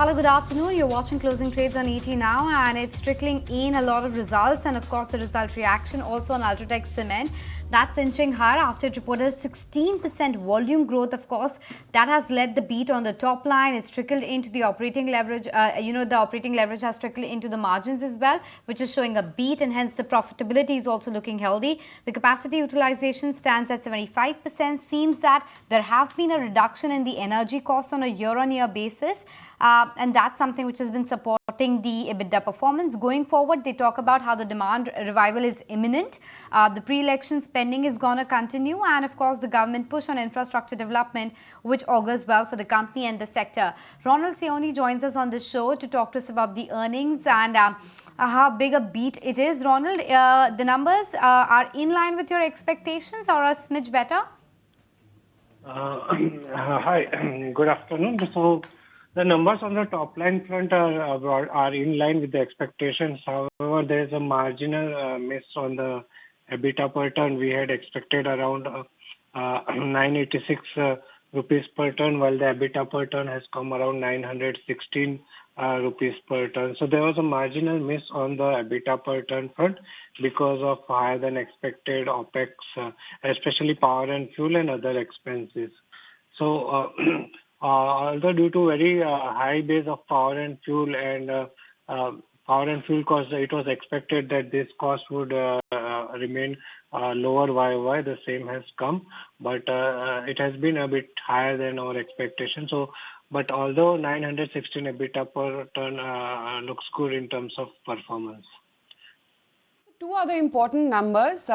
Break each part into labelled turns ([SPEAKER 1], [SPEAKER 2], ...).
[SPEAKER 1] Hello, good afternoon. You're watching Closing Trades on ET now, and it's trickling in a lot of results, and of course the result reaction also on Ultratech Cement. That's inching higher after it reported 16% volume growth. Of course, that has led the beat on the top line. It's trickled into the operating leverage. The operating leverage has trickled into the margins as well, which is showing a beat, and hence the profitability is also looking healthy. The capacity utilization stands at 75%. Seems that there has been a reduction in the energy cost on a year-on-year basis. And that's something which has been supporting the EBITDA performance. Going forward, they talk about how the demand revival is imminent. The pre-election spending is going to continue, and of course the government push on infrastructure development, which augurs well for the company and the sector. Ronald Sioni joins us on the show to talk to us about the earnings and how big a beat it is. Ronald, the numbers are in line with your expectations or a smidge better?
[SPEAKER 2] Hi, good afternoon. So the numbers on the top line front are in line with the expectations. However, there is a marginal miss on the EBITDA per ton. We had expected around 986 rupees per ton, while the EBITDA per ton has come around 916 rupees per ton. So there was a marginal miss on the EBITDA per ton front because of higher than expected OPEX, especially power and fuel and other expenses. So although due to very high base of power and fuel costs, it was expected that this cost would remain lower YOY. The same has come, but it has been a bit higher than our expectation. So, but although 916 EBITDA per ton looks good in terms of performance.
[SPEAKER 3] Two other important numbers,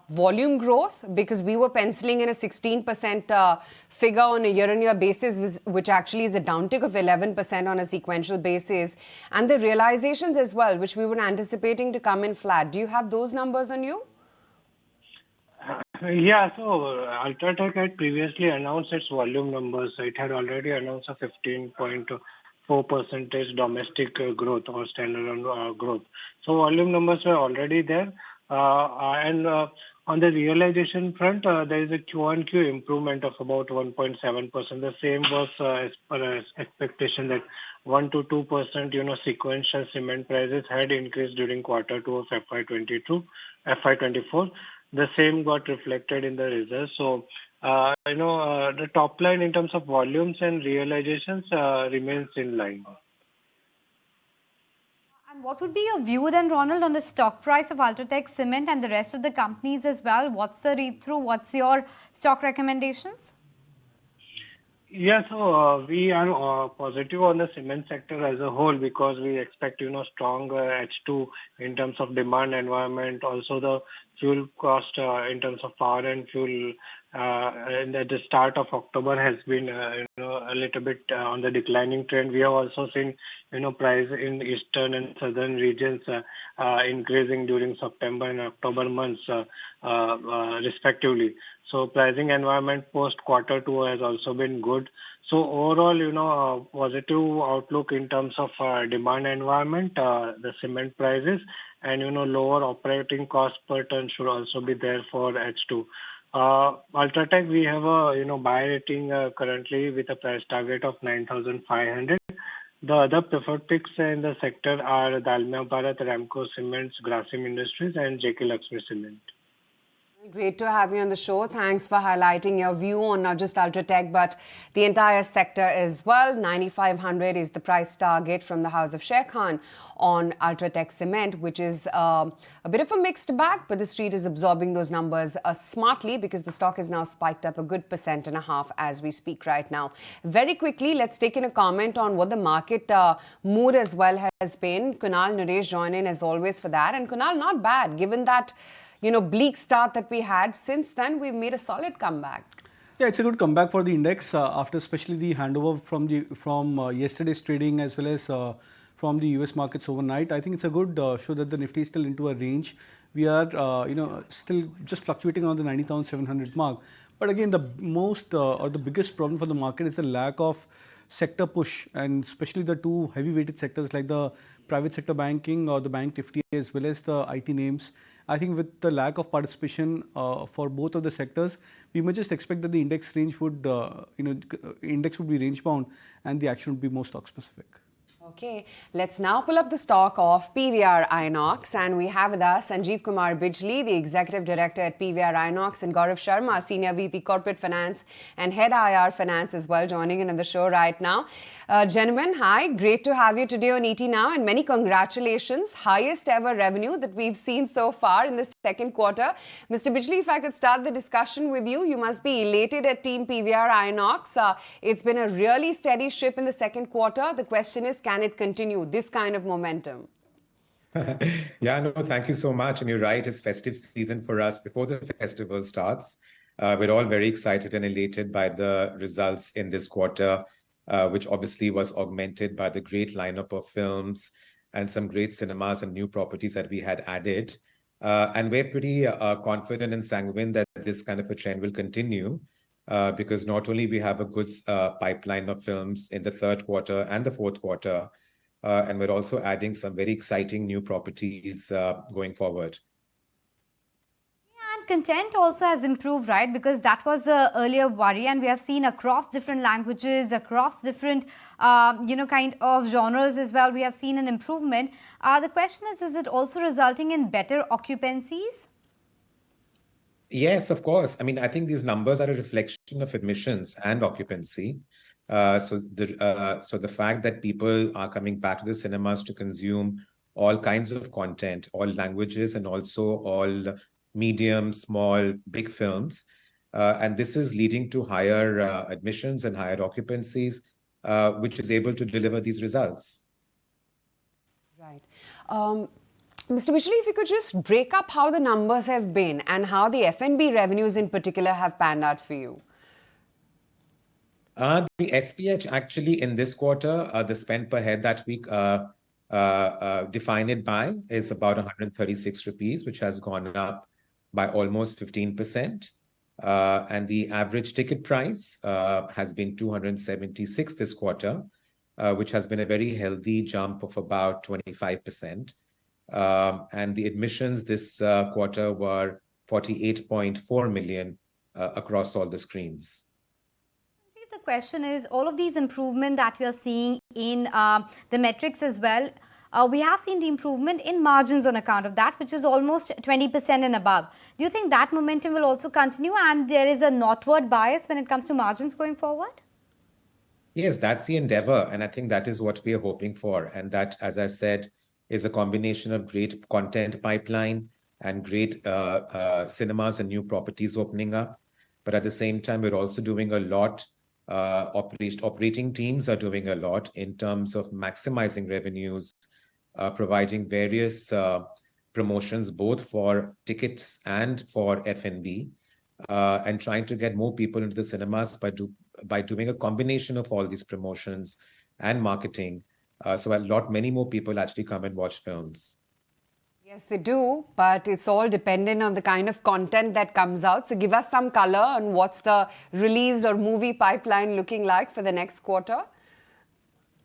[SPEAKER 3] volume growth, because we were penciling in a 16% figure on a year-on-year basis, which actually is a downtick of 11% on a sequential basis, and the realizations as well, which we were anticipating to come in flat. Do you have those numbers on you?
[SPEAKER 2] Yeah, so Ultratech had previously announced its volume numbers. It had already announced a 15.4% domestic growth or standalone growth. So volume numbers were already there. And on the realization front, there is a Q1Q improvement of about 1.7%. The same was as per expectation that 1 to 2%, sequential cement prices had increased during quarter 2 of FY24. The same got reflected in the results. So, the top line in terms of volumes and realizations remains in line.
[SPEAKER 1] And what would be your view then, Ronald, on the stock price of Ultratech Cement and the rest of the companies as well? What's the read-through? What's your stock recommendations?
[SPEAKER 2] Yeah, so we are positive on the cement sector as a whole because we expect, strong H2 in terms of demand environment. Also, the fuel cost in terms of power and fuel and at the start of October has been, a little bit on the declining trend. We have also seen, price in eastern and southern regions increasing during September and October months, respectively. So pricing environment post quarter 2 has also been good. So overall, positive outlook in terms of demand environment, the cement prices, and lower operating cost per ton should also be there for H2. Ultratech, we have a buy rating currently with a price target of 9,500. The other preferred picks in the sector are Dalmia Bharat, Ramco Cements, Grasim Industries, and JK Lakshmi Cement.
[SPEAKER 3] Great to have you on the show. Thanks for highlighting your view on not just Ultratech, but the entire sector as well. 9,500 is the price target from the House of Sheikh Khan on Ultratech Cement, which is a bit of a mixed bag, but the street is absorbing those numbers smartly because the stock is now spiked up a good 1.5% as we speak right now. Very quickly, let's take in a comment on what the market mood as well has been. Kunal, Nooresh join in as always for that. And Kunal, not bad, given that bleak start that we had. Since then, we've made a solid comeback.
[SPEAKER 4] Yeah, it's a good comeback for the index after especially the handover from yesterday's trading as well as from the US markets overnight. I think it's a good show that the Nifty is still into a range. We are, still just fluctuating on the 90,700 mark. But again, the most or the biggest problem for the market is the lack of sector push, and especially the two heavy-weighted sectors like the private sector banking or the bank Nifty as well as the IT names. I think with the lack of participation for both of the sectors, we may just expect that the index range would, index would be range bound and the action would be more stock specific.
[SPEAKER 3] Okay, let's now pull up the stock of PVR Inox, and we have with us Sanjeev Kumar Bijli, the Executive Director at PVR Inox, and Gaurav Sharma, Senior VP Corporate Finance and Head IR Finance as well, joining in on the show right now. Gentlemen, hi, great to have you today on ET Now, and many congratulations. Highest ever revenue that we've seen so far in the second quarter. Mr. Bijli, if I could start the discussion with you, you must be elated at Team PVR Inox. It's been a really steady ship in the second quarter. The question is, can it continue this kind of momentum?
[SPEAKER 5] Yeah, no, thank you so much. And you're right, it's festive season for us before the festival starts. We're all very excited and elated by the results in this quarter, which obviously was augmented by the great lineup of films and some great cinemas and new properties that we had added. And we're pretty confident and sanguine that this kind of a trend will continue because not only we have a good pipeline of films in the third quarter and the fourth quarter, and we're also adding some very exciting new properties going forward.
[SPEAKER 1] And content also has improved, right? Because that was the earlier worry, and we have seen across different languages, across different, kind of genres as well. We have seen an improvement. The question is it also resulting in better occupancies?
[SPEAKER 5] Yes, of course. I mean, I think these numbers are a reflection of admissions and occupancy. So the fact that people are coming back to the cinemas to consume all kinds of content, all languages, and also all medium, small, big films, and this is leading to higher admissions and higher occupancies, which is able to deliver these results.
[SPEAKER 3] Right. Mr. Bijli, if you could just break up how the numbers have been and how the F&B revenues in particular have panned out for you.
[SPEAKER 5] The SPH actually in this quarter, the spend per head that we define it by is about 136 rupees, which has gone up by almost 15%. And the average ticket price has been 276 this quarter, which has been a very healthy jump of about 25%. And the admissions this quarter were 48.4 million across all the screens.
[SPEAKER 1] The question is, all of these improvements that you're seeing in the metrics as well, we have seen the improvement in margins on account of that, which is almost 20% and above. Do you think that momentum will also continue and there is a northward bias when it comes to margins going forward?
[SPEAKER 5] Yes, that's the endeavor. And I think that is what we are hoping for. And that, as I said, is a combination of great content pipeline and great cinemas and new properties opening up. But at the same time, we're also doing a lot. Operating teams are doing a lot in terms of maximizing revenues, providing various promotions both for tickets and for F&B, and trying to get more people into the cinemas by doing a combination of all these promotions and marketing. So many more people actually come and watch films.
[SPEAKER 3] Yes, they do, but it's all dependent on the kind of content that comes out. So give us some color on what's the release or movie pipeline looking like for the next quarter.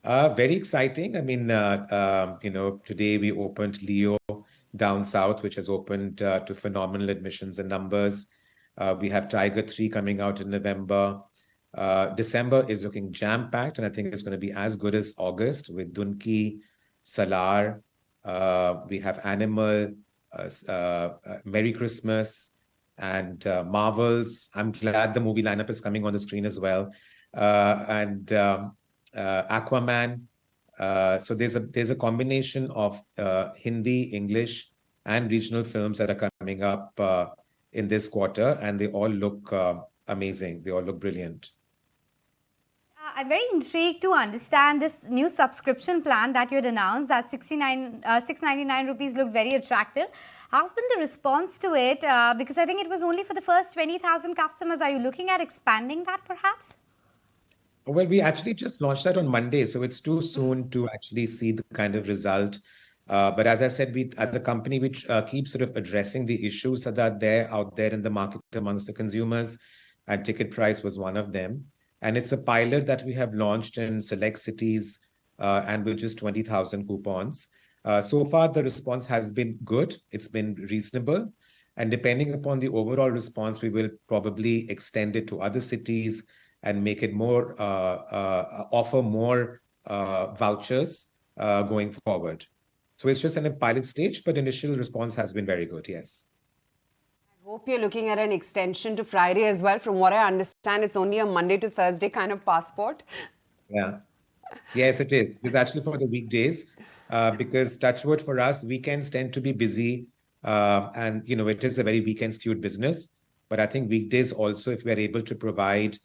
[SPEAKER 5] Very exciting. I mean, today we opened Leo down south, which has opened to phenomenal admissions and numbers. We have Tiger 3 coming out in November. December is looking jam-packed, and I think it's going to be as good as August with Dunki, Salar. We have Animal, Merry Christmas, and Marvels. I'm glad the movie lineup is coming on the screen as well. And Aquaman. So there's a combination of Hindi, English, and regional films that are coming up in this quarter, and they all look amazing. They all look brilliant.
[SPEAKER 1] I'm very intrigued to understand this new subscription plan that you had announced, that 699 rupees looked very attractive. How's been the response to it? Because I think it was only for the first 20,000 customers. Are you looking at expanding that perhaps?
[SPEAKER 5] Well, we actually just launched that on Monday, so it's too soon to actually see the kind of result. But as I said, we, as a company which keeps sort of addressing the issues that are out there in the market amongst the consumers, and ticket price was one of them. And it's a pilot that we have launched in select cities and with just 20,000 coupons. So far, the response has been good. It's been reasonable. And depending upon the overall response, we will probably extend it to other cities and make it more, offer more vouchers going forward. So it's just in a pilot stage, but initial response has been very good, yes.
[SPEAKER 3] I hope you're looking at an extension to Friday as well. From what I understand, it's only a Monday to Thursday kind of passport.
[SPEAKER 5] Yeah. Yes, it is. It's actually for the weekdays because touchwood for us, weekends tend to be busy and, it is a very weekend skewed business. But I think weekdays also, if we are able to provide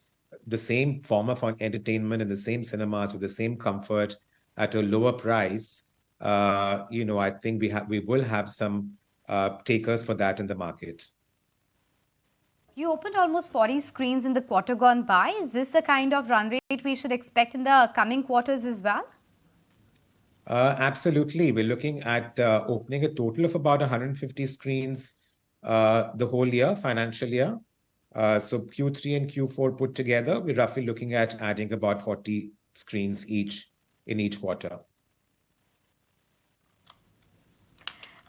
[SPEAKER 5] the same form of entertainment in the same cinemas with the same comfort at a lower price, I think we will have some takers for that in the market.
[SPEAKER 1] You opened almost 40 screens in the quarter gone by. Is this the kind of run rate we should expect in the coming quarters as well?
[SPEAKER 5] Absolutely. We're looking at opening a total of about 150 screens the whole year, financial year. So Q3 and Q4 put together, we're roughly looking at adding about 40 screens each in each quarter.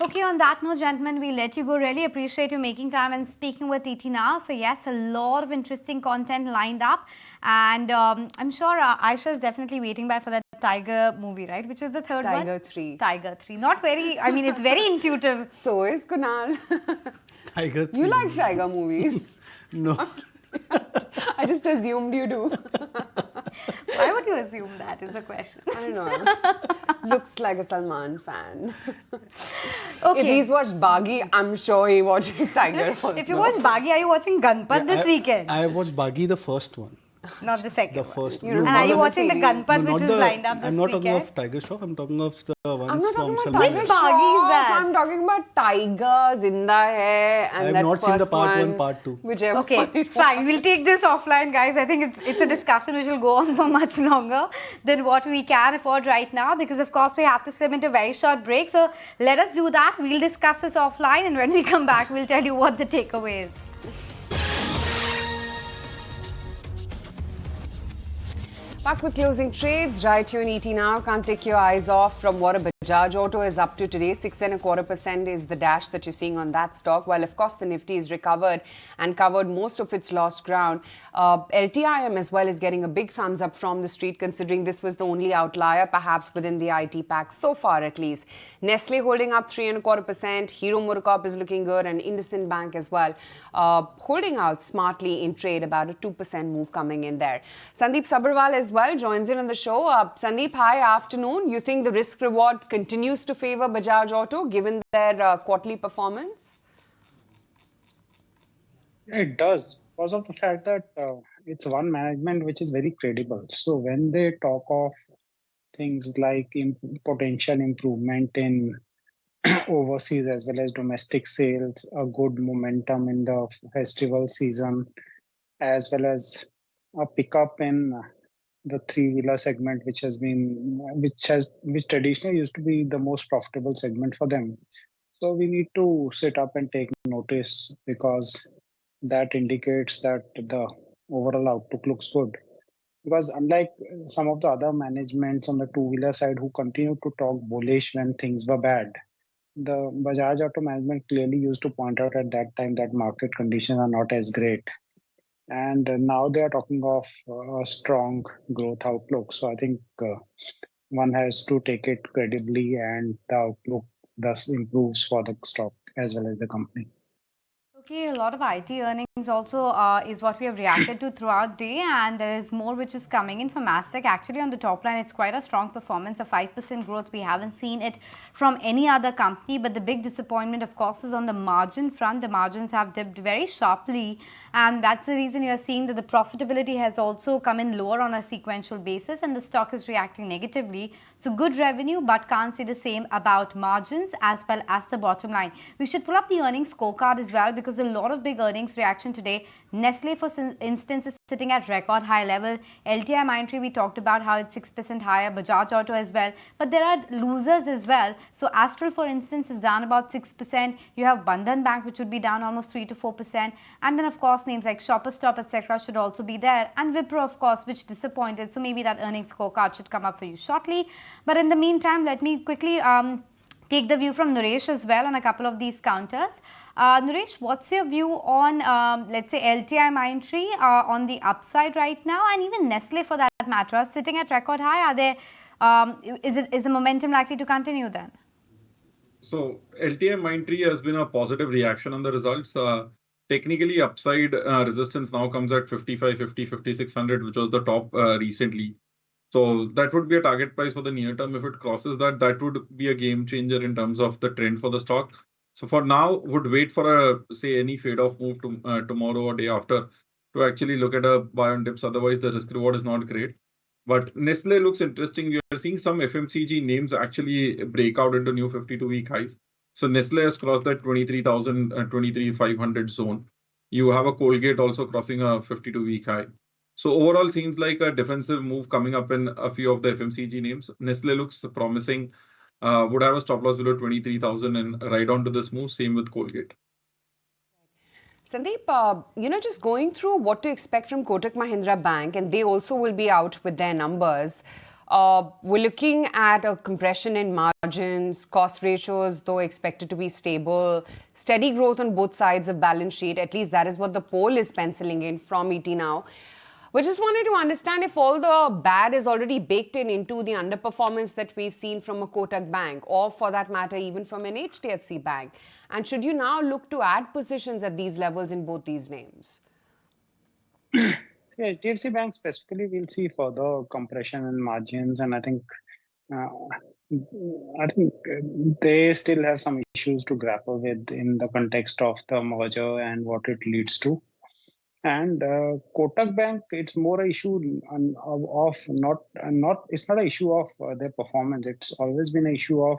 [SPEAKER 1] Okay, on that note, gentlemen, we let you go. Really appreciate you making time and speaking with ET now. So yes, a lot of interesting content lined up. And I'm sure Aisha is definitely waiting for that Tiger movie, right? Which is the third one?
[SPEAKER 3] Tiger 3.
[SPEAKER 1] Tiger 3. Not very, it's very intuitive.
[SPEAKER 3] So is Kunal.
[SPEAKER 4] Tiger 3.
[SPEAKER 3] You like Tiger movies?
[SPEAKER 4] No.
[SPEAKER 3] I just assumed you do.
[SPEAKER 1] Why would you assume that is a question?
[SPEAKER 3] I don't know. Looks like a Salman fan.
[SPEAKER 1] Okay.
[SPEAKER 3] If he's watched Baghi, I'm sure he watches Tiger also.
[SPEAKER 1] If you watch Baghi, are you watching Ganpat this weekend?
[SPEAKER 4] I watched Baghi, the first one.
[SPEAKER 1] Not the second
[SPEAKER 4] The
[SPEAKER 1] one.
[SPEAKER 4] first one.
[SPEAKER 1] And are you watching the Ganpat
[SPEAKER 4] No,
[SPEAKER 1] which is
[SPEAKER 4] not
[SPEAKER 1] lined up this
[SPEAKER 4] I'm not talking
[SPEAKER 1] weekend?
[SPEAKER 4] of Tiger Shroff, I'm talking of the
[SPEAKER 3] I'm
[SPEAKER 4] ones
[SPEAKER 3] not
[SPEAKER 4] from
[SPEAKER 3] talking
[SPEAKER 4] Salman.
[SPEAKER 3] about Tiger
[SPEAKER 1] Which Baghi is that?
[SPEAKER 3] I'm talking about Tiger, Zinda Hai, and
[SPEAKER 4] I have
[SPEAKER 3] that
[SPEAKER 4] not seen the
[SPEAKER 3] first
[SPEAKER 4] part
[SPEAKER 3] one,
[SPEAKER 4] one, part two.
[SPEAKER 3] Whichever
[SPEAKER 1] Okay,
[SPEAKER 3] one it
[SPEAKER 1] fine. We'll take this offline, guys. I think it's a discussion which will go on for much longer than what we can afford right now because, of course, we have to slip into a very short break. So let us do that. We'll discuss this offline and when we come back, we'll tell you what the takeaway is.
[SPEAKER 3] Back with closing trades, right here in ET now. Can't take your eyes off from what a Bajaj Auto is up to today. 6.25% is the dash that you're seeing on that stock. While, of course, the Nifty is recovered and covered most of its lost ground. LTIM as well is getting a big thumbs up from the street, considering this was the only outlier, perhaps within the IT pack so far at least. Nestle holding up 3.25%. Hero Motocorp is looking good, and IndusInd Bank as well, holding out smartly in trade, about a 2% move coming in there. Sandip Sabharwal as well joins in on the show. Sandeep, hi, afternoon. You think the risk reward continues to favor Bajaj Auto given their quarterly performance?
[SPEAKER 6] It does, because of the fact that it's one management which is very credible. So when they talk of things like potential improvement in overseas as well as domestic sales, a good momentum in the festival season, as well as a pickup in the three-wheeler segment, which traditionally used to be the most profitable segment for them. So we need to sit up and take notice because that indicates that the overall outlook looks good. Because unlike some of the other managements on the two-wheeler side who continue to talk bullish when things were bad, the Bajaj Auto management clearly used to point out at that time that market conditions are not as great. And now they are talking of a strong growth outlook. So I think one has to take it credibly, and the outlook thus improves for the stock as well as the company.
[SPEAKER 1] Okay, a lot of IT earnings also is what we have reacted to throughout the day, and there is more which is coming in from Mastek. Actually, on the top line, it's quite a strong performance, a 5% growth. We haven't seen it from any other company, but the big disappointment, of course, is on the margin front. The margins have dipped very sharply, and that's the reason you're seeing that the profitability has also come in lower on a sequential basis, and the stock is reacting negatively. So good revenue, but can't say the same about margins as well as the bottom line. We should pull up the earnings scorecard as well because a lot of big earnings reaction today. Nestle, for instance, is sitting at record high level. LTI Mindtree, we talked about how it's 6% higher. Bajaj Auto as well. But there are losers as well. So Astral, for instance, is down about 6%. You have Bandhan Bank, which would be down almost 3 to 4%. And then, of course, names like Shoppers Stop, etc. should also be there. And Wipro, of course, which disappointed. So maybe that earnings scorecard should come up for you shortly. But in the meantime, let me quickly take the view from Nooresh as well on a couple of these counters. Nooresh, what's your view on, let's say, LTI Mindtree on the upside right now, and even Nestle for that matter, sitting at record high? Are there Is the momentum likely to continue then?
[SPEAKER 7] So LTI Mindtree has been a positive reaction on the results. Technically, upside resistance now comes at 5550, 5600, which was the top recently. So that would be a target price for the near term. If it crosses that, that would be a game changer in terms of the trend for the stock. So for now, would wait for a say any fade off move to tomorrow or day after to actually look at a buy on dips. Otherwise, the risk reward is not great. But Nestle looks interesting. We are seeing some FMCG names actually break out into new 52-week highs. So Nestle has crossed that 23,000, 23,500 zone. You have a Colgate also crossing a 52-week high. So overall, seems like a defensive move coming up in a few of the FMCG names. Nestle looks promising. Would have a stop loss below 23,000 and ride on to this move. Same with Colgate.
[SPEAKER 3] Sandeep, just going through what to expect from Kotak Mahindra Bank, and they also will be out with their numbers. We're looking at a compression in margins, cost ratios, though expected to be stable, steady growth on both sides of balance sheet. At least that is what the poll is penciling in from ET Now. We just wanted to understand if all the bad is already baked into the underperformance that we've seen from a Kotak Bank, or for that matter, even from an HDFC Bank. And should you now look to add positions at these levels in both these names?
[SPEAKER 6] HDFC Bank specifically, we'll see further compression in margins, and I think they still have some issues to grapple with in the context of the merger and what it leads to. And Kotak Bank, it's more an issue of it's not an issue of their performance. It's always been an issue of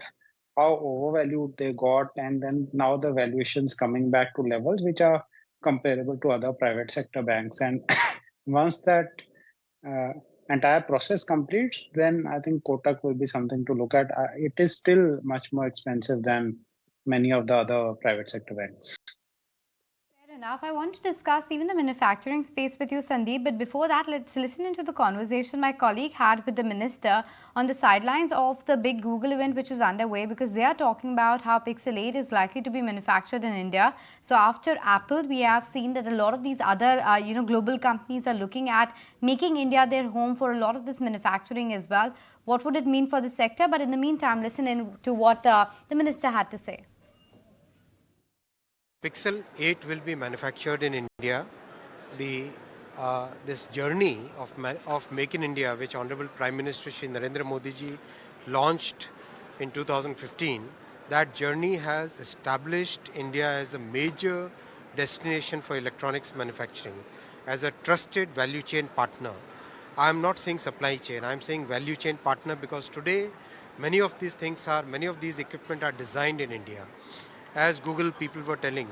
[SPEAKER 6] how overvalued they got, and then now the valuations coming back to levels which are comparable to other private sector banks. And once that entire process completes, then I think Kotak will be something to look at. It is still much more expensive than many of the other private sector banks.
[SPEAKER 1] Enough. I want to discuss even the manufacturing space with you, Sandeep. But before that, let's listen into the conversation my colleague had with the minister on the sidelines of the big Google event which is underway, because they are talking about how Pixel 8 is likely to be manufactured in India. So after Apple, we have seen that a lot of these other global companies are looking at making India their home for a lot of this manufacturing as well. What would it mean for the sector? But in the meantime, listen in to what the minister had to say.
[SPEAKER 8] Pixel 8 will be manufactured in India. This journey of Make in India, which Honorable Prime Minister Shri Narendra Modi ji launched in 2015, that journey has established India as a major destination for electronics manufacturing, as a trusted value chain partner. I am not saying supply chain, I am saying value chain partner, because today many of these equipment are designed in India. As Google people were telling,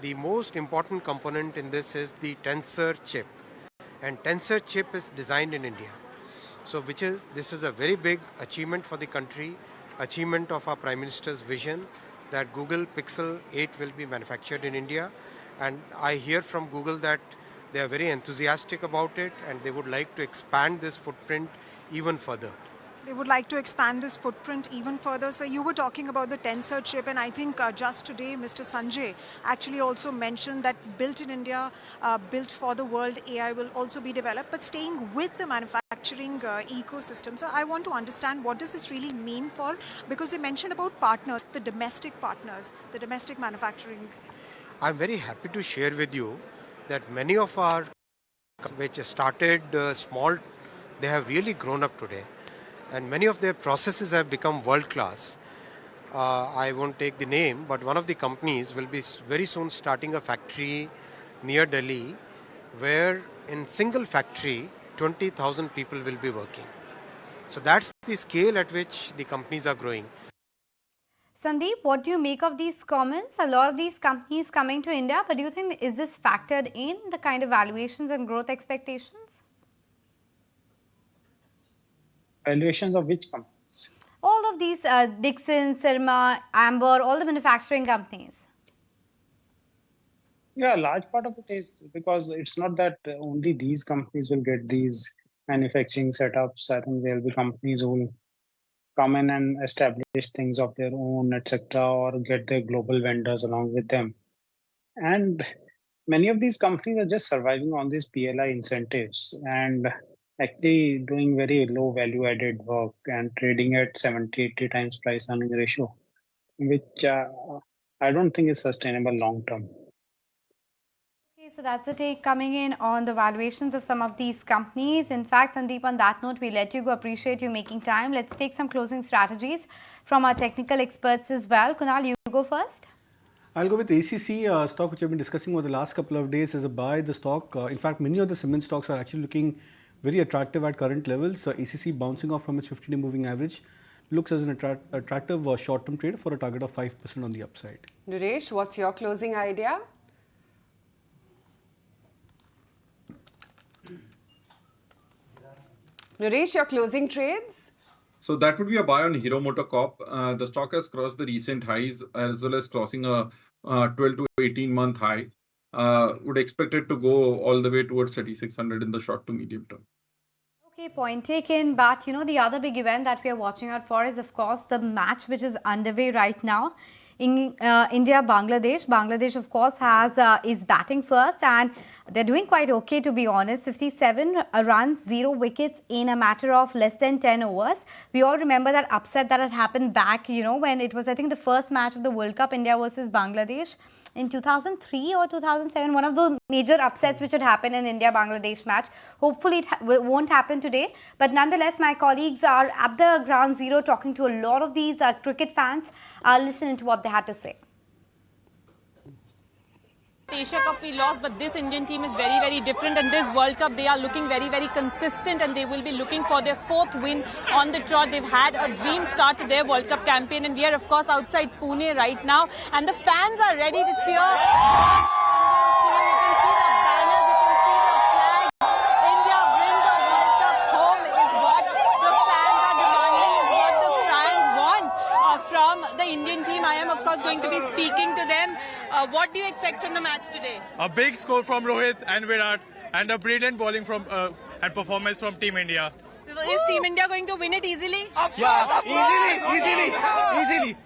[SPEAKER 8] the most important component in this is the Tensor chip. And Tensor chip is designed in India. So this is a very big achievement for the country, achievement of our Prime Minister's vision that Google Pixel 8 will be manufactured in India. And I hear from Google that they are very enthusiastic about it and they would like to expand this footprint even further.
[SPEAKER 9] They would like to expand this footprint even further. So you were talking about the Tensor chip, and I think just today Mr. Sanjay actually also mentioned that built in India, built for the world, AI will also be developed, but staying with the manufacturing ecosystem. So I want to understand, what does this really mean for, because they mentioned about partners, the domestic partners, the domestic manufacturing.
[SPEAKER 8] I'm very happy to share with you that many of our which started small, they have really grown up today. And many of their processes have become world-class. I won't take the name, but one of the companies will be very soon starting a factory near Delhi, where in single factory, 20,000 people will be working. So that's the scale at which the companies are growing.
[SPEAKER 1] Sandeep, what do you make of these comments? A lot of these companies coming to India, but do you think, is this factored in the kind of valuations and growth expectations?
[SPEAKER 6] Valuations of which companies?
[SPEAKER 1] All of these, Dixon, Sirma, Amber, all the manufacturing companies.
[SPEAKER 6] Yeah, a large part of it is because it's not that only these companies will get these manufacturing setups. I think there will be companies who will come in and establish things of their own, etc., or get their global vendors along with them. And many of these companies are just surviving on these PLI incentives. And actually doing very low value added work and trading at 70-80 times price earning ratio, which I don't think is sustainable long term.
[SPEAKER 1] Okay, so that's the take coming in on the valuations of some of these companies. In fact, Sandeep, on that note, we let you go. Appreciate you making time. Let's take some closing strategies from our technical experts as well. Kunal, you go first.
[SPEAKER 4] I'll go with ACC stock, which I've been discussing over the last couple of days as a buy. The stock, in fact, many of the cement stocks are actually looking very attractive at current levels. ACC bouncing off from its 50-day moving average looks as an attractive short-term trade for a target of 5% on the upside.
[SPEAKER 3] Nooresh, what's your closing idea? Nooresh, your closing trades?
[SPEAKER 7] So that would be a buy on Hero MotoCorp. The stock has crossed the recent highs as well as crossing a 12 to 18 month high. Would expect it to go all the way towards 3600 in the short to medium term.
[SPEAKER 1] Okay, point taken. But the other big event that we are watching out for is, of course, the match which is underway right now in India, Bangladesh. Bangladesh, of course, is batting first, and they're doing quite okay, to be honest. 57 runs, 0 wickets in a matter of less than 10 overs. We all remember that upset that had happened back, when it was, I think, the first match of the World Cup, India versus Bangladesh. In 2003 or 2007, one of those major upsets which had happened in India-Bangladesh match. Hopefully it won't happen today. But nonetheless, my colleagues are at the ground zero talking to a lot of these cricket fans. Listen to what they had to say.
[SPEAKER 10] Asia Cup we lost, but this Indian team is very, very different, and this World Cup they are looking very, very consistent, and they will be looking for their 4th win on the trot. They've had a dream start to their World Cup campaign, and we are of course outside Pune right now, and the fans are ready to cheer. The Indian team. I am of course going to be speaking to them. What do you expect from the match today?
[SPEAKER 11] A big score from Rohit and Virat, and a brilliant bowling from and performance from Team India.
[SPEAKER 10] Is Team India going to win it easily?
[SPEAKER 11] Yeah, easily.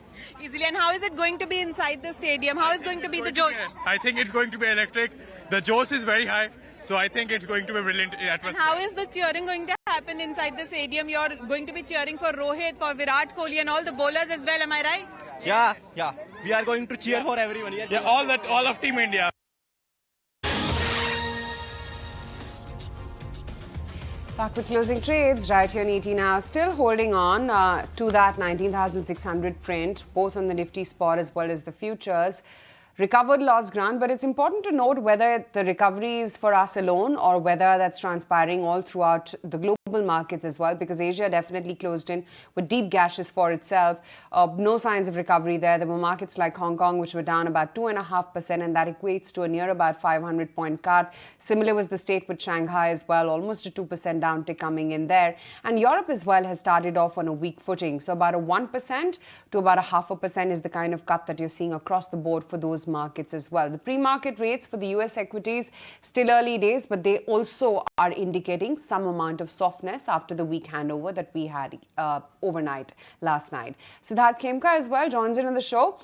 [SPEAKER 10] Easily. And how is it going to be inside the stadium? How is going to be the josh?
[SPEAKER 11] I think it's going to be electric. The josh is very high, so I think it's going to be brilliant.
[SPEAKER 10] And how is the cheering going to happen inside the stadium? You're going to be cheering for Rohit, for Virat Kohli and all the bowlers as well, am I right?
[SPEAKER 11] Yeah. We are going to cheer for everyone. Yeah, all of Team India.
[SPEAKER 3] Back with closing trades right here in ET now. Still holding on to that 19,600 print, both on the Nifty spot as well as the futures. Recovered lost ground, but it's important to note whether the recovery is for us alone or whether that's transpiring all throughout the global markets as well, because Asia definitely closed in with deep gashes for itself. No signs of recovery there. There were markets like Hong Kong which were down about 2.5%, and that equates to a near about 500-point cut. Similar was the state with Shanghai as well, almost a 2% downtick coming in there. And Europe as well has started off on a weak footing. So about a 1% to about a 0.5% is the kind of cut that you're seeing across the board for those markets as well. The pre-market rates for the US equities, still early days, but they also are indicating some amount of softness after the weak handover that we had overnight last night. Siddharth Khemka as well joins in on the show.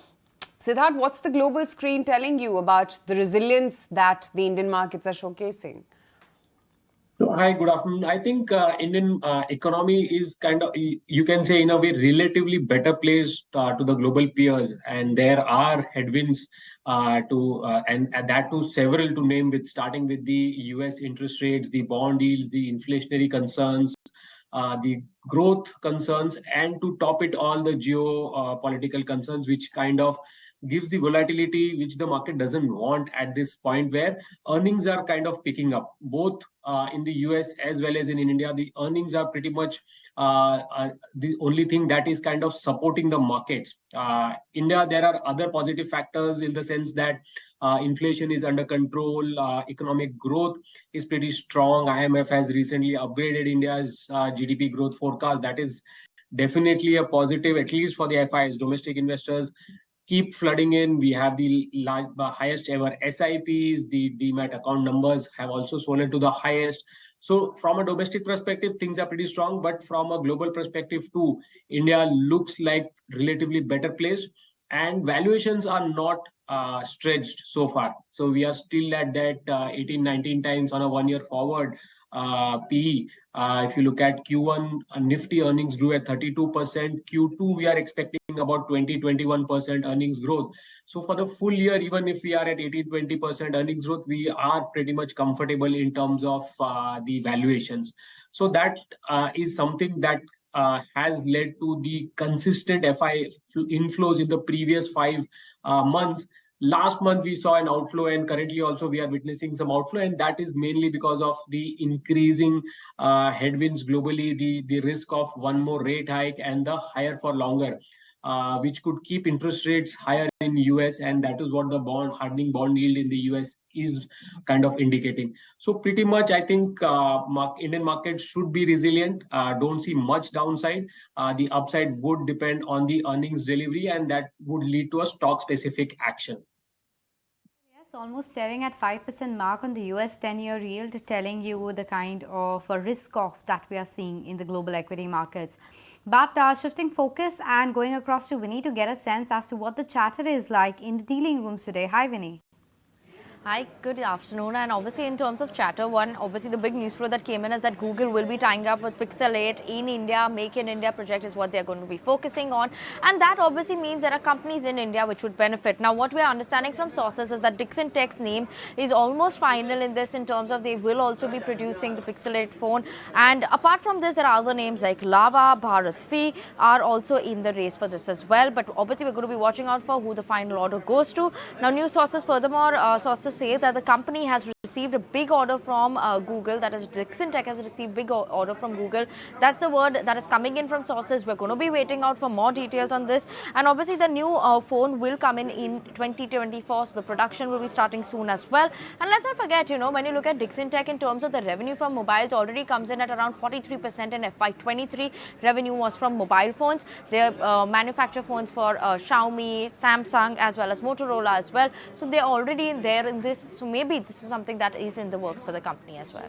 [SPEAKER 3] Siddharth, what's the global screen telling you about the resilience that the Indian markets are showcasing?
[SPEAKER 12] So, hi, good afternoon. I think Indian economy is kind of, you can say in a way, relatively better placed to the global peers. And there are headwinds and that too several to name, with starting with the US interest rates, the bond yields, the inflationary concerns, the growth concerns, and to top it all, the geopolitical concerns, which kind of gives the volatility which the market doesn't want at this point, where earnings are kind of picking up, both in the US as well as in India. The earnings are pretty much the only thing that is kind of supporting the markets. India, there are other positive factors in the sense that inflation is under control, economic growth is pretty strong. IMF has recently upgraded India's GDP growth forecast. That is definitely a positive, at least for the FIs. Domestic investors keep flooding in. We have the highest ever SIPs. The demat account numbers have also swollen to the highest. So from a domestic perspective, things are pretty strong. But from a global perspective too, India looks like relatively better placed, and valuations are not stretched so far. So we are still at that 18, 19 times on a 1 year forward. PE. If you look at Q1, Nifty earnings grew at 32%. Q2, we are expecting about 20-21% earnings growth. So for the full year, even if we are at 18-20% earnings growth, we are pretty much comfortable in terms of the valuations. So that is something that has led to the consistent FI inflows in the previous 5 months. Last month we saw an outflow, and currently also we are witnessing some outflow, and that is mainly because of the increasing headwinds globally, the risk of one more rate hike and the higher for longer, which could keep interest rates higher in US, and that is what the hardening bond yield in the US is kind of indicating. So pretty much I think Indian markets should be resilient. Don't see much downside. The upside would depend on the earnings delivery, and that would lead to a stock specific action.
[SPEAKER 1] Almost staring at 5% mark on the US 10-year yield, telling you the kind of risk off that we are seeing in the global equity markets. But shifting focus and going across to Vinny to get a sense as to what the chatter is like in the dealing rooms today. Hi, Vinny.
[SPEAKER 13] Hi, good afternoon. And obviously in terms of chatter, obviously the big news flow that came in is that Google will be tying up with Pixel 8 in India. Make in India project is what they're going to be focusing on. And that obviously means there are companies in India which would benefit. Now, what we are understanding from sources is that Dixon Tech's name is almost final in this, in terms of they will also be producing the Pixel 8 phone. And apart from this, there are other names like Lava, Bharat Fi are also in the race for this as well. But obviously we're going to be watching out for who the final order goes to. Now, news sources, furthermore, sources say that the company has received a big order from Google, that is Dixon Tech has received big order from Google. That's the word that is coming in from sources. We're going to be waiting out for more details on this, and obviously the new phone will come in 2024, so the production will be starting soon as well. And let's not forget, when you look at Dixon Tech in terms of the revenue from mobiles, already comes in at around 43% in FY23. Revenue was from mobile phones. They manufacture phones for Xiaomi, Samsung as well as Motorola as well, so they're already there in this. So maybe this is something that is in the works for the company as well.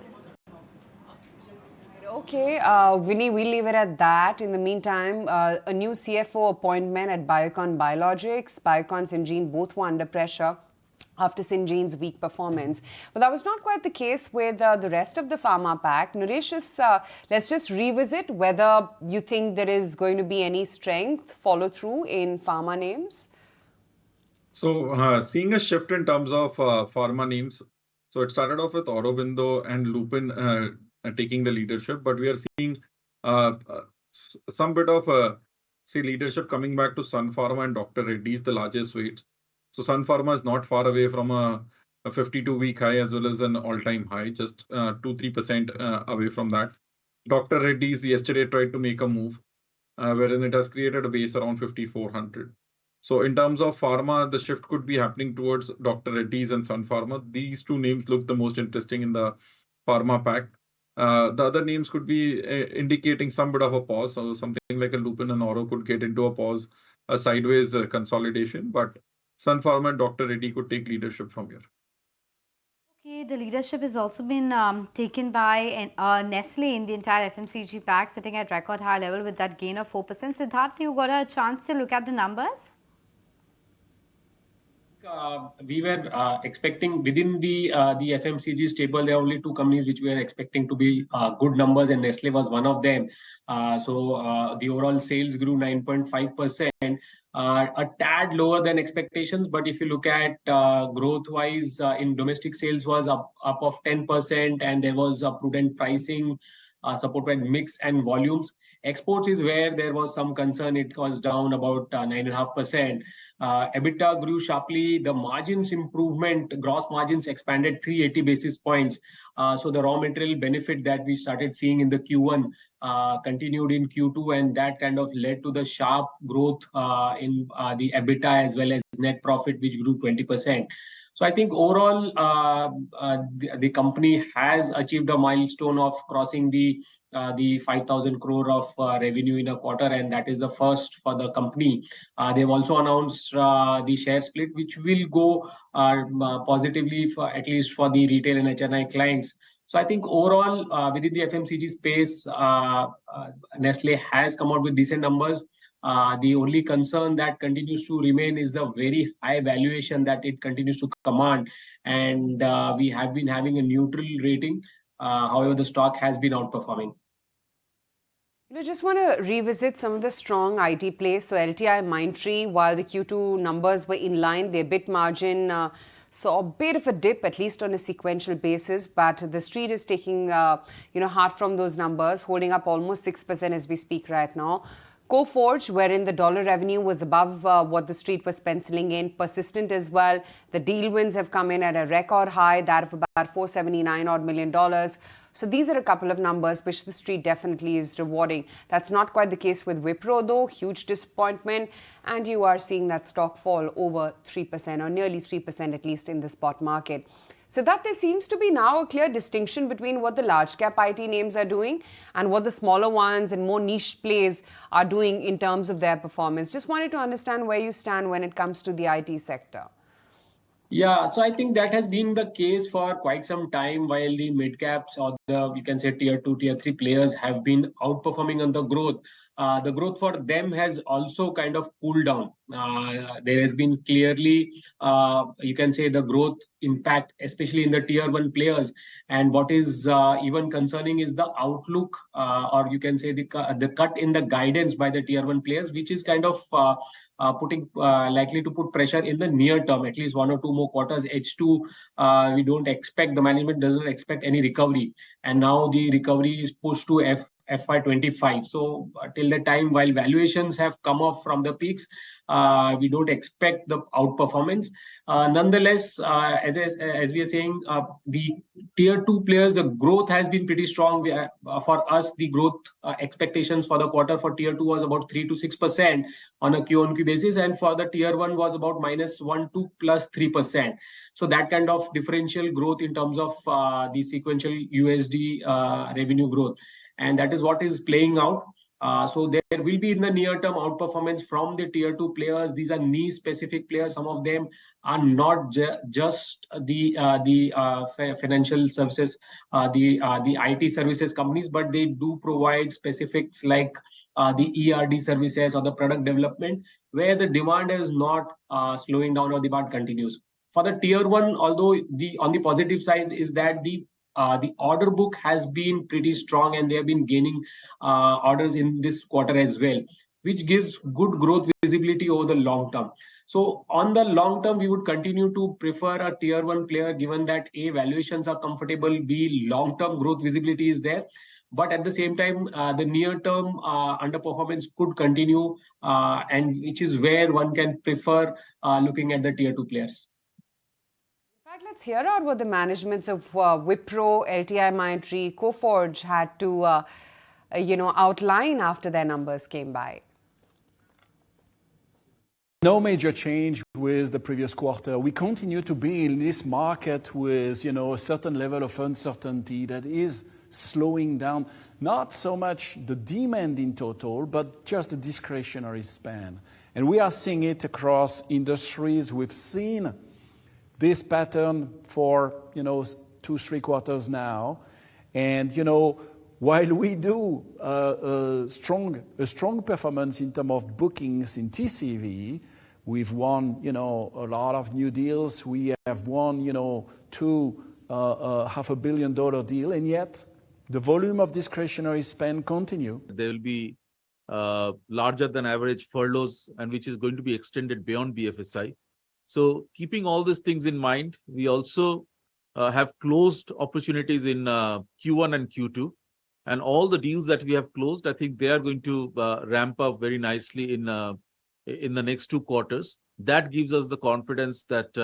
[SPEAKER 3] Okay, Vinny, we'll leave it at that. In the meantime, a new CFO appointment at Biocon Biologics. Biocon Syngene both were under pressure after Syngene's weak performance. But that was not quite the case with the rest of the pharma pack. Nooresh, let's just revisit whether you think there is going to be any strength follow through in pharma names.
[SPEAKER 7] So seeing a shift in terms of pharma names. So it started off with Aurobindo and Lupin taking the leadership, but we are seeing some bit of leadership coming back to Sun Pharma and Dr. Reddy's, the largest weights. So Sun Pharma is not far away from a 52-week high as well as an all-time high, just 2-3% away from that. Dr. Reddy's yesterday tried to make a move wherein it has created a base around 5,400. So in terms of pharma, the shift could be happening towards Dr. Reddy's and Sun Pharma. These two names look the most interesting in the pharma pack. The other names could be indicating some bit of a pause. So something like a Lupin and Oro could get into a pause, a sideways consolidation. But Sun Pharma and Dr. Reddy could take leadership from here.
[SPEAKER 1] Okay, the leadership has also been taken by Nestle in the entire FMCG pack, sitting at record high level with that gain of 4%. Siddharth, you got a chance to look at the numbers?
[SPEAKER 12] We were expecting within the FMCG stable, there are only two companies which we are expecting to be good numbers, and Nestle was one of them. So the overall sales grew 9.5%, a tad lower than expectations. But if you look at growth-wise, in domestic sales was up of 10%, and there was a prudent pricing supported by mix and volumes. Exports is where there was some concern. It was down about 9.5%. EBITDA grew sharply. The margins improvement, gross margins expanded 380 basis points. So the raw material benefit that we started seeing in the Q1 continued in Q2, and that kind of led to the sharp growth in the EBITDA as well as net profit, which grew 20%. So I think overall, the company has achieved a milestone of crossing the 5,000 crore of revenue in a quarter, and that is the first for the company. They've also announced the share split, which will go positively for at least for the retail and HNI clients. So I think overall, within the FMCG space, Nestle has come out with decent numbers. The only concern that continues to remain is the very high valuation that it continues to command. And we have been having a neutral rating. However, the stock has been outperforming.
[SPEAKER 3] I just want to revisit some of the strong IT plays. So LTI, Mindtree, while the Q2 numbers were in line, their EBIT margin saw a bit of a dip, at least on a sequential basis. But the street is taking, heart from those numbers, holding up almost 6% as we speak right now. Coforge, wherein the dollar revenue was above what the street was penciling in, persistent as well. The deal wins have come in at a record high, that of about $479 odd million. So these are a couple of numbers which the street definitely is rewarding. That's not quite the case with Wipro though, huge disappointment. And you are seeing that stock fall over 3% or nearly 3% at least in the spot market. So that there seems to be now a clear distinction between what the large cap IT names are doing and what the smaller ones and more niche plays are doing in terms of their performance. Just wanted to understand where you stand when it comes to the IT sector.
[SPEAKER 12] Yeah, so I think that has been the case for quite some time, while the mid caps or the, you can say, tier 2, tier 3 players have been outperforming on the growth. The growth for them has also kind of cooled down. There has been clearly, you can say, the growth impact, especially in the tier 1 players. And what is even concerning is the outlook, or you can say the cut in the guidance by the tier 1 players, which is kind of likely to put pressure in the near term, at least 1 or 2 more quarters. H2, we don't expect, the management doesn't expect any recovery. And now the recovery is pushed to FY25. So till the time, while valuations have come off from the peaks, we don't expect the outperformance. Nonetheless, as we are saying, the tier 2 players, the growth has been pretty strong. For us, the growth expectations for the quarter for tier 2 was about 3 to 6% on a Q-on-Q basis, and for the tier 1 was about -1 to +3%. So that kind of differential growth in terms of the sequential USD revenue growth. And that is what is playing out. So there will be in the near term outperformance from the tier 2 players. These are niche specific players. Some of them are not just the financial services, the IT services companies, but they do provide specifics like the ERD services or the product development, where the demand is not slowing down or demand continues. For the tier 1, although on the positive side is that the order book has been pretty strong and they have been gaining orders in this quarter as well, which gives good growth visibility over the long term. So on the long term, we would continue to prefer a tier 1 player, given that A, valuations are comfortable, B, long-term growth visibility is there. But at the same time, the near-term underperformance could continue, and which is where one can prefer looking at the tier 2 players.
[SPEAKER 3] Let's hear out what the managements of Wipro, LTI, Mindtree, Coforge had to, outline after their numbers came by.
[SPEAKER 14] No major change with the previous quarter. We continue to be in this market with, a certain level of uncertainty that is slowing down, not so much the demand in total, but just the discretionary spend. And we are seeing it across industries. We've seen this pattern for 2-3 quarters now, and while we do a strong performance in terms of bookings in TCV, we've won a lot of new deals. We have won two $500 million deal, and yet the volume of discretionary spend continue.
[SPEAKER 15] There will be larger than average furloughs, and which is going to be extended beyond BFSI. So keeping all these things in mind, we also have closed opportunities in Q1 and Q2. And all the deals that we have closed, I think they are going to ramp up very nicely in the next 2 quarters. That gives us the confidence that,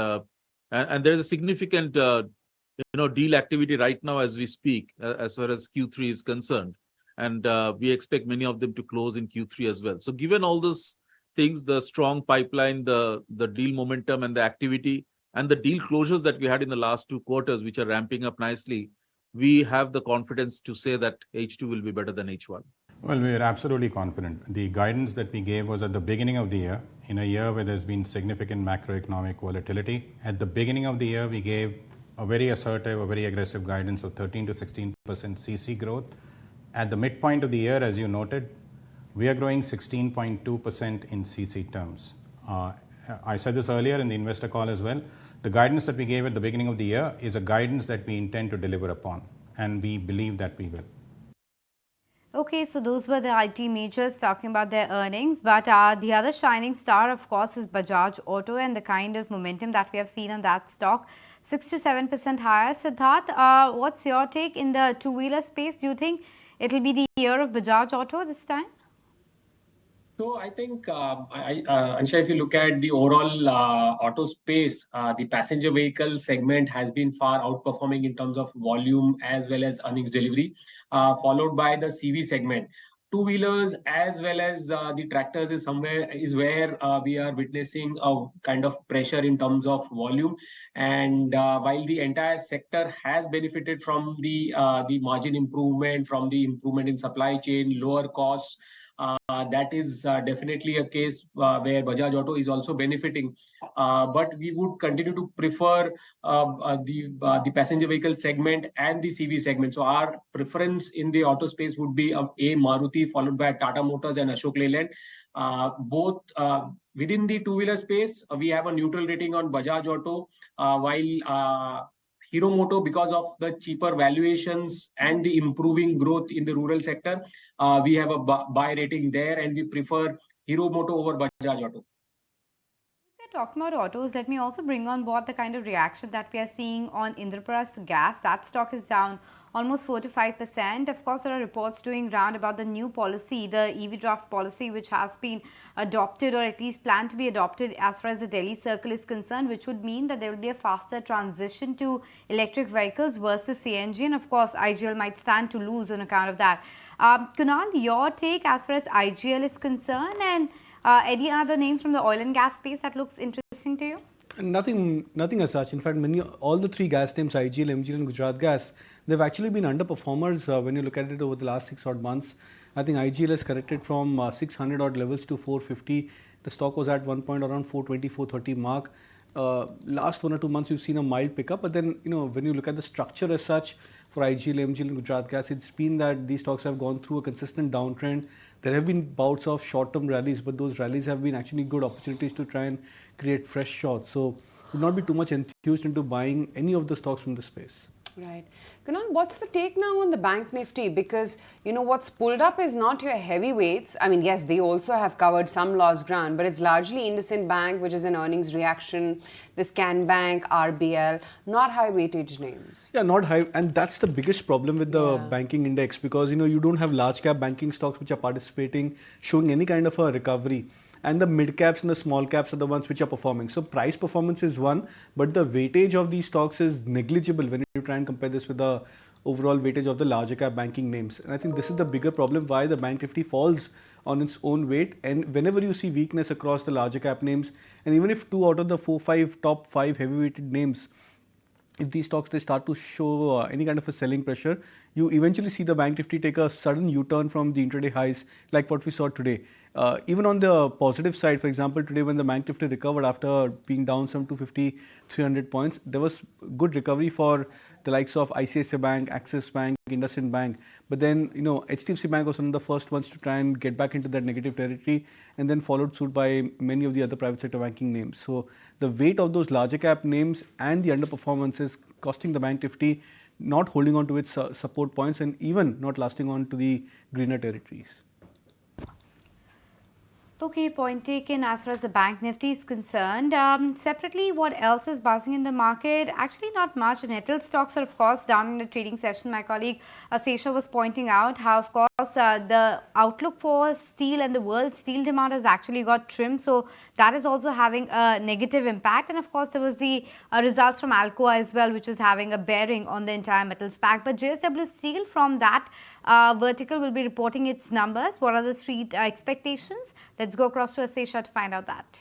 [SPEAKER 15] and there is a significant deal activity right now as we speak, as far as Q3 is concerned. And we expect many of them to close in Q3 as well. So given all this things, the strong pipeline, the deal momentum and the activity and the deal closures that we had in the last 2 quarters, which are ramping up nicely, we have the confidence to say that H2 will be better than H1.
[SPEAKER 16] Well, we are absolutely confident. The guidance that we gave was at the beginning of the year, in a year where there's been significant macroeconomic volatility. At the beginning of the year, we gave a very assertive, a very aggressive guidance of 13 to 16% CC growth. At the midpoint of the year, as you noted, we are growing 16.2% in CC terms. I said this earlier in the investor call as well. The guidance that we gave at the beginning of the year is a guidance that we intend to deliver upon. and we believe that we will.
[SPEAKER 1] Okay, so those were the IT majors talking about their earnings, but the other shining star, of course, is Bajaj Auto, and the kind of momentum that we have seen on that stock, 6 to 7% higher. Siddharth, what's your take in the two-wheeler space? Do you think it will be the year of Bajaj Auto this time?
[SPEAKER 12] So I think, Ansha, if you look at the overall auto space, the passenger vehicle segment has been far outperforming in terms of volume as well as earnings delivery, followed by the CV segment. Two-wheelers as well as the tractors is where we are witnessing a kind of pressure in terms of volume. And while the entire sector has benefited from the margin improvement, from the improvement in supply chain, lower costs, that is definitely a case where Bajaj Auto is also benefiting. But we would continue to prefer the passenger vehicle segment and the CV segment. So our preference in the auto space would be a Maruti, followed by Tata Motors and Ashok Leyland. Both within the two-wheeler space, we have a neutral rating on Bajaj Auto, while Hero Moto, because of the cheaper valuations and the improving growth in the rural sector, we have a buy rating there, and we prefer Hero Moto over Bajaj Auto.
[SPEAKER 1] We're talking about autos. Let me also bring on board the kind of reaction that we are seeing on Indraprasth Gas. That stock is down almost 4 to 5%. Of course, there are reports doing round about the new policy, the EV draft policy, which has been adopted or at least planned to be adopted as far as the Delhi circle is concerned, which would mean that there will be a faster transition to electric vehicles versus CNG. And of course, IGL might stand to lose on account of that. Kunal, your take as far as IGL is concerned, and any other names from the oil and gas space that looks interesting to you?
[SPEAKER 4] Nothing as such. In fact, all the three gas names, IGL, MGL and Gujarat Gas, they've actually been underperformers when you look at it over the last 6 odd months. I think IGL has corrected from 600 odd levels to 450. The stock was at one point around 420, 430 mark. Last 1 or 2 months, you've seen a mild pickup. But then, when you look at the structure as such for IGL, MGL and Gujarat Gas, it's been that these stocks have gone through a consistent downtrend. There have been bouts of short-term rallies, but those rallies have been actually good opportunities to try and create fresh shorts. So, would not be too much enthused into buying any of the stocks from the space.
[SPEAKER 3] Right. Kunal, what's the take now on the Bank Nifty? Because, what's pulled up is not your heavyweights. I mean, yes, they also have covered some lost ground, but it's largely IndusInd Bank, which is an earnings reaction, the Scan Bank, RBL, not high weightage names.
[SPEAKER 4] Yeah, not high. And that's the biggest problem with the banking index, because, you don't have large cap banking stocks which are participating, showing any kind of a recovery. And the mid caps and the small caps are the ones which are performing. So price performance is one, but the weightage of these stocks is negligible when you try and compare this with the overall weightage of the larger cap banking names. And I think this is the bigger problem why the Bank Nifty falls on its own weight. And whenever you see weakness across the larger cap names, and even if 2 out of the top 5 heavy weighted names, if these stocks they start to show any kind of a selling pressure, you eventually see the Bank Nifty take a sudden U-turn from the intraday highs like what we saw today. Even on the positive side, for example, today when the Bank Nifty recovered after being down some 250, 300 points, there was good recovery for the likes of ICICI Bank, Axis Bank, IndusInd Bank. But then, HDFC Bank was one of the first ones to try and get back into that negative territory, and then followed suit by many of the other private sector banking names. So the weight of those larger cap names and the underperformance is costing the Bank Nifty not holding on to its support points and even not lasting on to the greener territories.
[SPEAKER 1] Okay, point taken as far as the Bank Nifty is concerned. Separately, what else is buzzing in the market? Actually, not much. Metal stocks are, of course, down in the trading session. My colleague Sesha was pointing out how, of course, the outlook for steel and the world steel demand has actually got trimmed. So that is also having a negative impact. And, of course, there was the results from Alcoa as well, which is having a bearing on the entire metals pack. But JSW Steel, from that vertical, will be reporting its numbers. What are the street expectations? Let's go across to Asesha to find out that.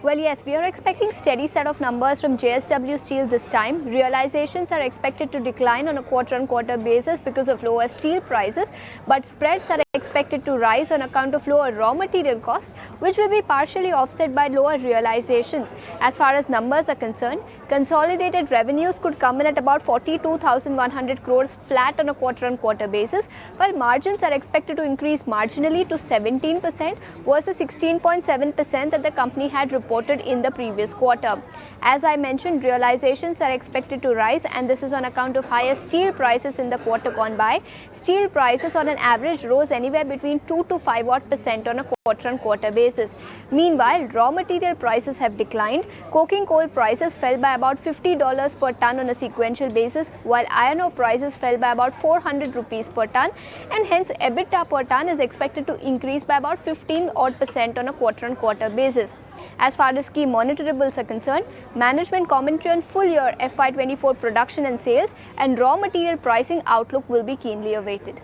[SPEAKER 17] Well, yes, we are expecting steady set of numbers from JSW Steel this time. Realizations are expected to decline on a quarter-on-quarter basis because of lower steel prices, but spreads are expected expected to rise on account of lower raw material costs, which will be partially offset by lower realizations. As far as numbers are concerned, consolidated revenues could come in at about 42,100 crores flat on a quarter-on-quarter basis, while margins are expected to increase marginally to 17% versus 16.7% that the company had reported in the previous quarter. As I mentioned, realizations are expected to rise, and this is on account of higher steel prices in the quarter gone by. Steel prices on an average rose anywhere between 2 to 5% on a quarter-on-quarter basis. Meanwhile, raw material prices have declined. Coking coal prices fell by about $50 per ton on a sequential basis, while iron ore prices fell by about 400 rupees per ton, and hence EBITDA per ton is expected to increase by about 15% on a quarter-on-quarter basis. As far as key monitorables are concerned, management commentary on full year FY24 production and sales and raw material pricing outlook will be keenly awaited.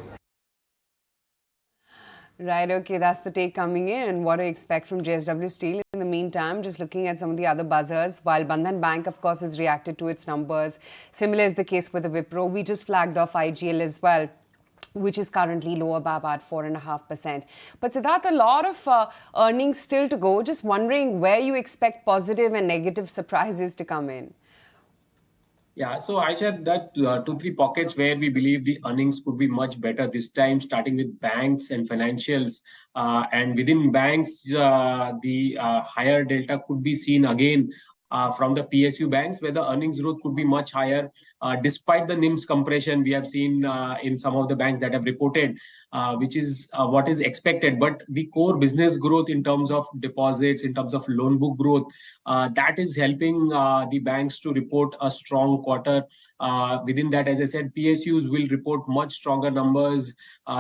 [SPEAKER 3] Right, okay, that's the take coming in. And what do you expect from JSW Steel? In the meantime, just looking at some of the other buzzers, while Bandhan Bank, of course, has reacted to its numbers. Similar is the case with the Wipro. We just flagged off IGL as well, which is currently lower by about 4.5%. But Siddharth, a lot of earnings still to go. Just wondering where you expect positive and negative surprises to come in.
[SPEAKER 12] Yeah, so I said that 2-3 pockets where we believe the earnings could be much better this time, starting with banks and financials. And within banks, the higher delta could be seen again from the PSU banks, where the earnings growth could be much higher. Despite the NIMS compression we have seen in some of the banks that have reported, which is what is expected. But the core business growth in terms of deposits, in terms of loan book growth, that is helping the banks to report a strong quarter. Within that, as I said, PSUs will report much stronger numbers,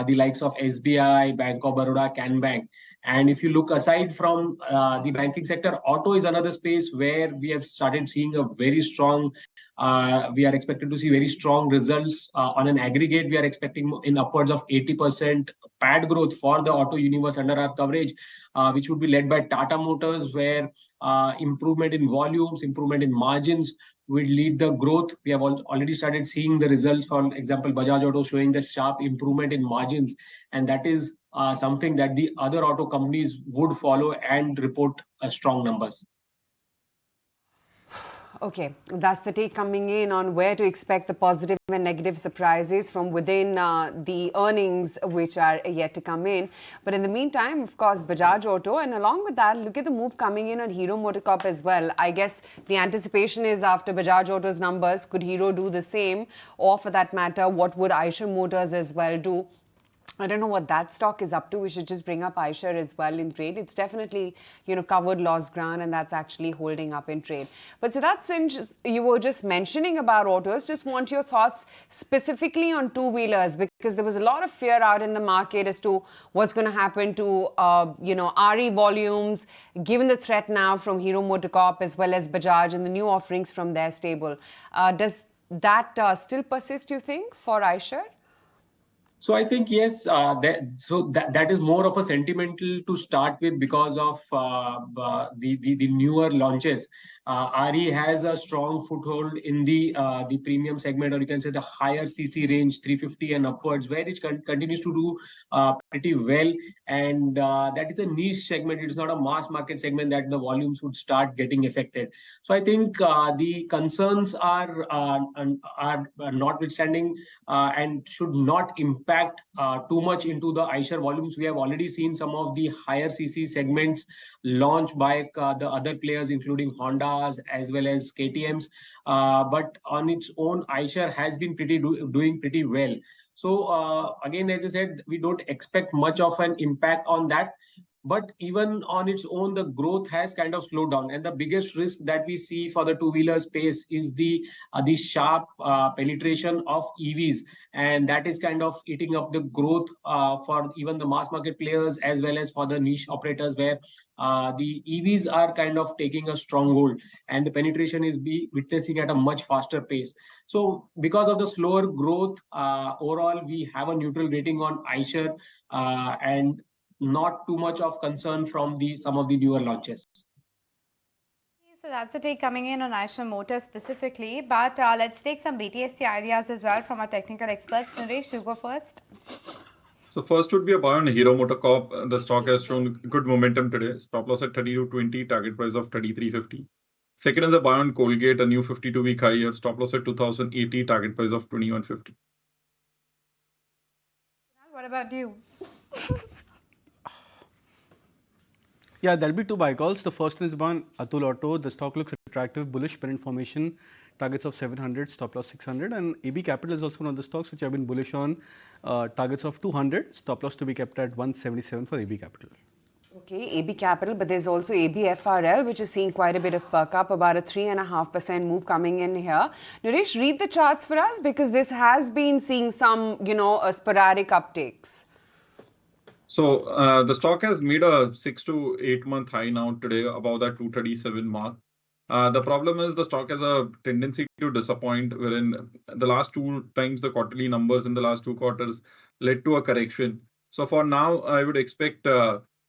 [SPEAKER 12] the likes of SBI, Bank of Baroda, Can Bank. And if you look aside from the banking sector, auto is another space where we have started seeing a very strong, we are expected to see very strong results. On an aggregate, we are expecting in upwards of 80% PAT growth for the auto universe under our coverage, which would be led by Tata Motors, where improvement in volumes, improvement in margins will lead the growth. We have already started seeing the results. For example, Bajaj Auto showing the sharp improvement in margins, and that is something that the other auto companies would follow and report strong numbers.
[SPEAKER 3] Okay, that's the take coming in on where to expect the positive and negative surprises from within the earnings which are yet to come in. But in the meantime, of course, Bajaj Auto, and along with that, look at the move coming in on Hero MotoCorp as well. I guess the anticipation is after Bajaj Auto's numbers, could Hero do the same? Or for that matter, what would Eicher Motors as well do? I don't know what that stock is up to. We should just bring up Eicher as well in trade. It's definitely, covered lost ground, and that's actually holding up in trade. But Siddharth, since you were just mentioning about autos, just want your thoughts specifically on two-wheelers, because there was a lot of fear out in the market as to what's going to happen to, RE volumes, given the threat now from Hero MotoCorp as well as Bajaj and the new offerings from their stable. Does that still persist, you think, for Eicher?
[SPEAKER 12] So I think, yes, that is more of a sentimental to start with because of the newer launches. RE has a strong foothold in the premium segment, or you can say the higher CC range, 350 and upwards, where it continues to do pretty well. And that is a niche segment. It is not a mass market segment that the volumes would start getting affected. So I think the concerns are notwithstanding and should not impact too much into the Eicher volumes. We have already seen some of the higher CC segments launched by the other players, including Honda, as well as KTMs, but on its own, Eicher has been doing pretty well. So again, as I said, we don't expect much of an impact on that. But even on its own, the growth has kind of slowed down. And the biggest risk that we see for the two-wheeler space is the sharp penetration of EVs. And that is kind of eating up the growth for even the mass market players as well as for the niche operators, where the EVs are kind of taking a stronghold and the penetration is witnessing at a much faster pace. So because of the slower growth, overall, we have a neutral rating on Eicher and not too much of concern from some of the newer launches.
[SPEAKER 1] So that's the take coming in on Eicher Motors specifically. But let's take some BTSC ideas as well from our technical experts. Nooresh, you go first.
[SPEAKER 7] So first would be a buy on Hero MotoCorp. The stock has shown good momentum today. Stop loss at 32.20, target price of 33.50. Second is a buy on Colgate, a new 52-week high here. Stop loss at 2080, target price of 21.50.
[SPEAKER 1] What about you?
[SPEAKER 4] Yeah, there'll be two buy calls. The first one is on Atul Auto. The stock looks attractive, bullish parent formation, targets of 700, stop loss 600. And AB Capital is also one of the stocks which have been bullish on, targets of 200, stop loss to be kept at 177 for AB Capital.
[SPEAKER 3] Okay, AB Capital, but there's also ABFRL, which is seeing quite a bit of perk up, about a 3.5% move coming in here. Nooresh, read the charts for us because this has been seeing some, sporadic uptakes.
[SPEAKER 7] So the stock has made a 6 to 8 month high now today, above that 237 mark. The problem is the stock has a tendency to disappoint, wherein the last two times the quarterly numbers in the last two quarters led to a correction. So for now, I would expect,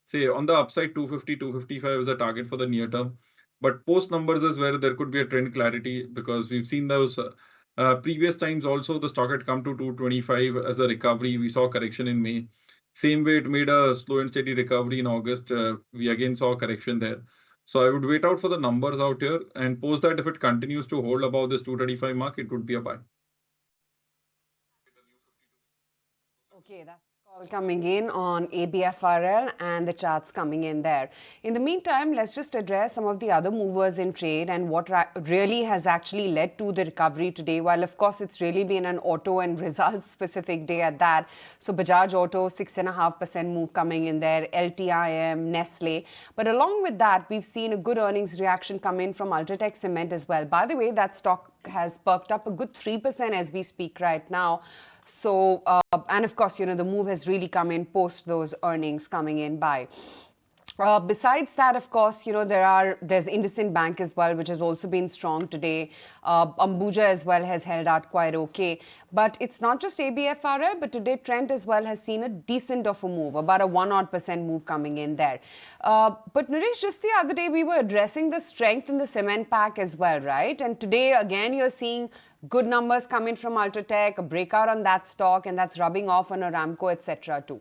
[SPEAKER 7] say, on the upside, 250, 255 is a target for the near term. But post numbers is where there could be a trend clarity, because we've seen those previous times also the stock had come to 225 as a recovery. We saw correction in May. Same way it made a slow and steady recovery in August. We again saw a correction there. So I would wait out for the numbers out here, and post that if it continues to hold above this 235 mark, it would be a buy.
[SPEAKER 3] Okay, that's the call coming in on ABFRL and the charts coming in there. In the meantime, let's just address some of the other movers in trade and what really has actually led to the recovery today. While, of course, it's really been an auto and results specific day at that. So Bajaj Auto, 6.5% move coming in there, LTIM, Nestle. But along with that, we've seen a good earnings reaction come in from Ultratech Cement as well. By the way, that stock has perked up a good 3% as we speak right now. So, and of course, the move has really come in post those earnings coming in by. Besides that, of course, there's IndusInd Bank as well, which has also been strong today. Ambuja as well has held out quite okay. But it's not just ABFRL, but today Trent as well has seen a decent of a move, about a 1% move coming in there. But Nooresh, just the other day we were addressing the strength in the cement pack as well, right? And today again you're seeing good numbers coming from Ultratech, a breakout on that stock, and that's rubbing off on Aramco, etc. too.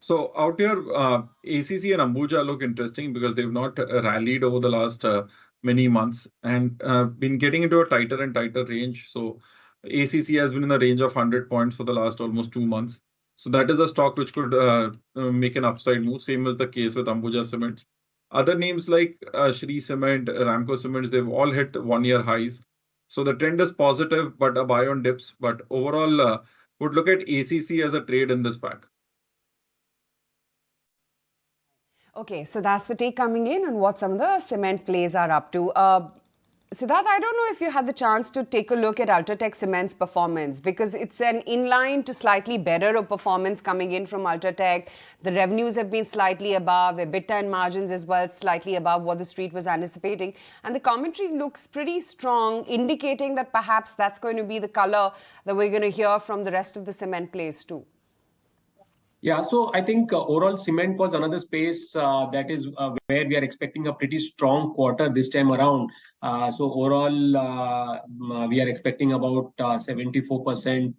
[SPEAKER 7] So out here, ACC and Ambuja look interesting because they've not rallied over the last many months and been getting into a tighter and tighter range. So ACC has been in the range of 100 points for the last almost 2 months. So that is a stock which could make an upside move. Same as the case with Ambuja Cements. Other names like Shri Cement, Ramco Cements, they've all hit 1-year highs. So the trend is positive, but a buy on dips. But overall, would look at ACC as a trade in this pack.
[SPEAKER 3] Okay, so that's the take coming in and what some of the cement plays are up to. Siddharth, I don't know if you had the chance to take a look at Ultratech Cement's performance, because it's an inline to slightly better performance coming in from Ultratech. The revenues have been slightly above, EBITDA and margins as well slightly above what the street was anticipating. And the commentary looks pretty strong, indicating that perhaps that's going to be the color that we're going to hear from the rest of the cement plays too.
[SPEAKER 12] Yeah, so I think overall cement was another space that is where we are expecting a pretty strong quarter this time around. So overall, we are expecting about 74%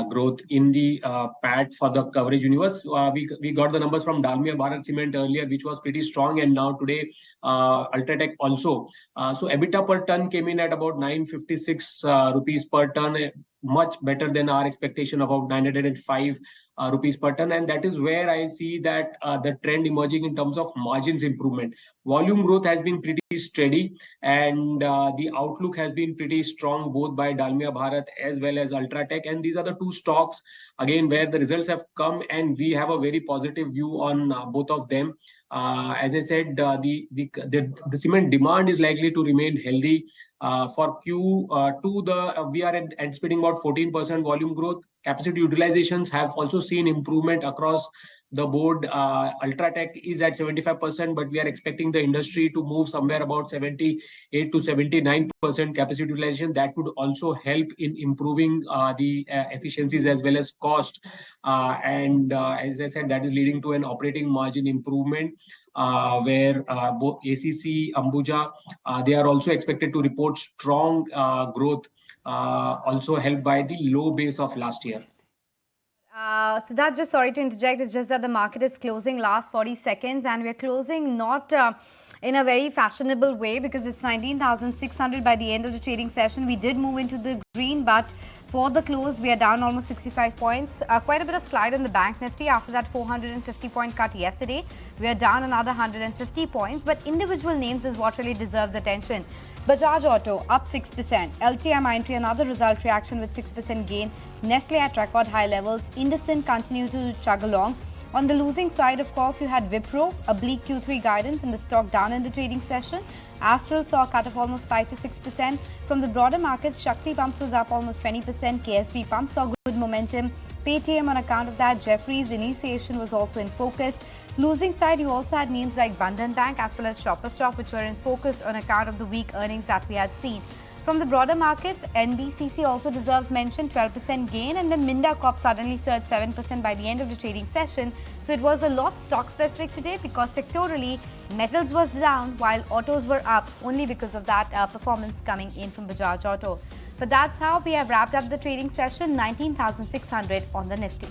[SPEAKER 12] growth in the PAT for the coverage universe. We got the numbers from Dalmia Bharat Cement earlier, which was pretty strong, and now today Ultratech also. So EBITDA per ton came in at about 956 rupees per ton, much better than our expectation of about 905 rupees per ton, and that is where I see that the trend emerging in terms of margins improvement. Volume growth has been pretty steady, and the outlook has been pretty strong both by Dalmia Bharat as well as Ultratech, and these are the two stocks again where the results have come, and we have a very positive view on both of them. As I said, the cement demand is likely to remain healthy. For Q2, we are anticipating about 14% volume growth. Capacity utilizations have also seen improvement across the board. Ultratech is at 75%, but we are expecting the industry to move somewhere about 78 to 79% capacity utilization. That would also help in improving the efficiencies as well as cost. And as I said, that is leading to an operating margin improvement. Where both ACC, Ambuja, they are also expected to report strong growth, also helped by the low base of last year.
[SPEAKER 1] Siddharth, just sorry to interject. It's just that the market is closing last 40 seconds and we're closing not in a very fashionable way because it's 19,600 by the end of the trading session. We did move into the green, but for the close, we are down almost 65 points. Quite a bit of slide on the Bank Nifty after that 450 point cut yesterday. We are down another 150 points, but individual names is what really deserves attention. Bajaj Auto up 6%. LTI another result reaction with 6% gain. Nestle at record high levels. IndusInd continue to chug along. On the losing side, of course, you had Wipro, a bleak Q3 guidance and the stock down in the trading session. Astral saw a cut of almost 5 to 6%. From the broader markets, Shakti Pumps was up almost 20%. KSB Pumps saw good momentum. Paytm on account of that. Jeffries initiation was also in focus. Losing side, you also had names like Bandhan Bank as well as Shoppers Stop, which were in focus on account of the weak earnings that we had seen. From the broader markets, NBCC also deserves mention, 12% gain, and then Minda Corp suddenly surged 7% by the end of the trading session. So it was a lot stock specific today because sectorally, metals was down while autos were up only because of that performance coming in from Bajaj Auto. But that's how we have wrapped up the trading session, 19,600 on the Nifty.